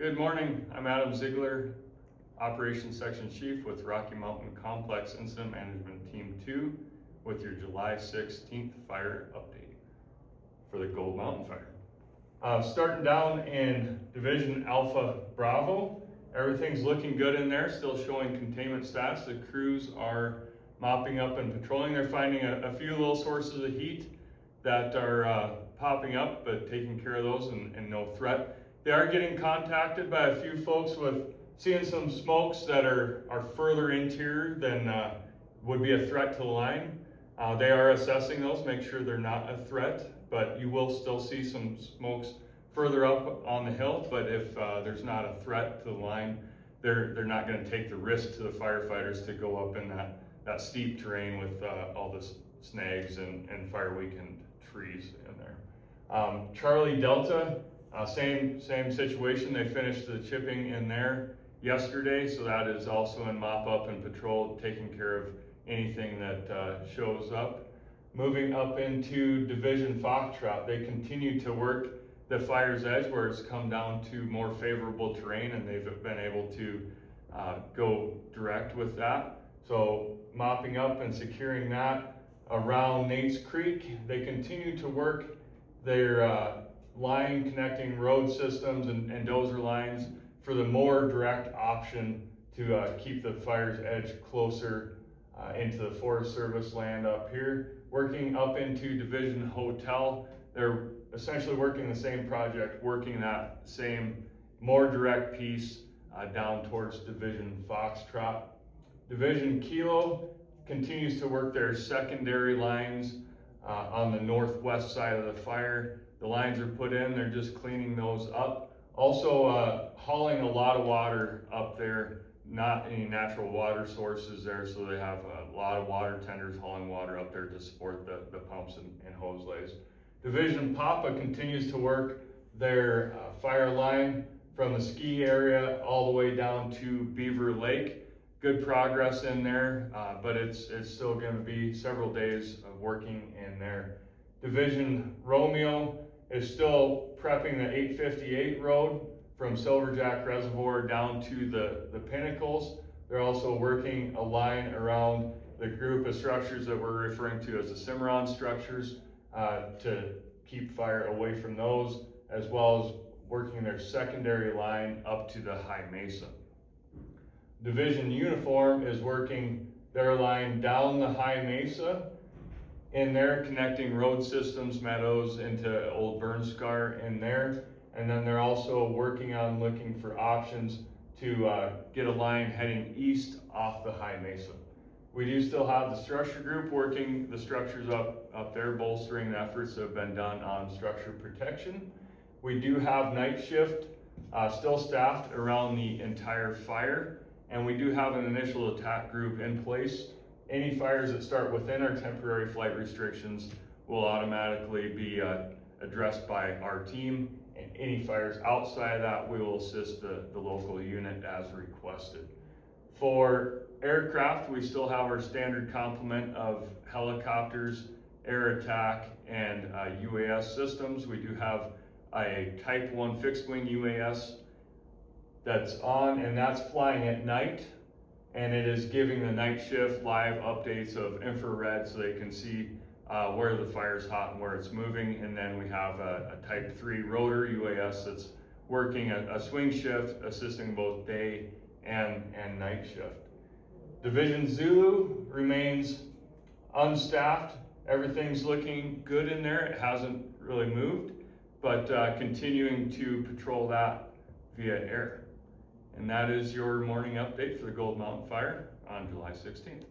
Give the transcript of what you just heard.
Good morning, I'm Adam Ziegler, Operations Section Chief with Rocky Mountain Complex Incident Management Team 2 with your July 16th fire update for the Gold Mountain Fire. Starting down in Division Alpha Bravo, everything's looking good in there, still showing containment stats. The crews are mopping up and patrolling. They're finding a few little sources of heat that are popping up, but taking care of those and no threat. They are getting contacted by a few folks with seeing some smokes that are further interior than would be a threat to the line. They are assessing those, make sure they're not a threat, but you will still see some smokes further up on the hill. But if there's not a threat to the line, they're not going to take the risk to the firefighters to go up in that steep terrain with all the snags and fire weakened trees in there. Charlie Delta, same situation. They finished the chipping in there yesterday, so that is also in mop up and patrol, taking care of anything that shows up. Moving up into Division Foxtrot, they continue to work the fire's edge where it's come down to more favorable terrain, and they've been able to go direct with that. So mopping up and securing that around Nate's Creek. They continue to work their line connecting road systems and dozer lines for the more direct option to keep the fire's edge closer into the Forest Service land up here. Working up into Division Hotel, they're essentially working the same project, working that same more direct piece down towards Division Foxtrot. Division Kilo continues to work their secondary lines on the northwest side of the fire. The lines are put in, they're just cleaning those up. Also hauling a lot of water up there, not any natural water sources there, so they have a lot of water tenders hauling water up there to support the pumps and hose lays. Division Papa continues to work their fire line from the ski area all the way down to Beaver Lake. Good progress in there, but it's still going to be several days of working in there. Division Romeo is still prepping the 858 road from Silverjack Reservoir down to the Pinnacles. They're also working a line around the group of structures that we're referring to as the Cimarron structures to keep fire away from those, as well as working their secondary line up to the High Mesa. Division Uniform is working their line down the High Mesa in there, connecting road systems, meadows into Old Burn Scar in there. And then they're also working on looking for options to get a line heading east off the High Mesa. We do still have the structure group working the structures up there, bolstering the efforts that have been done on structure protection. We do have night shift still staffed around the entire fire. And we do have an initial attack group in place. Any fires that start within our temporary flight restrictions will automatically be addressed by our team. And any fires outside of that, we will assist the local unit as requested. For aircraft, we still have our standard complement of helicopters, air attack, and UAS systems. We do have a Type 1 fixed wing UAS that's on, and that's flying at night, and it is giving the night shift live updates of infrared so they can see where the fire's hot and where it's moving. And then we have a Type 3 rotor UAS that's working a swing shift, assisting both day and night shift. Division Zulu remains unstaffed. Everything's looking good in there. It hasn't really moved, but continuing to patrol that via air. And that is your morning update for the Gold Mountain Fire on July 16th.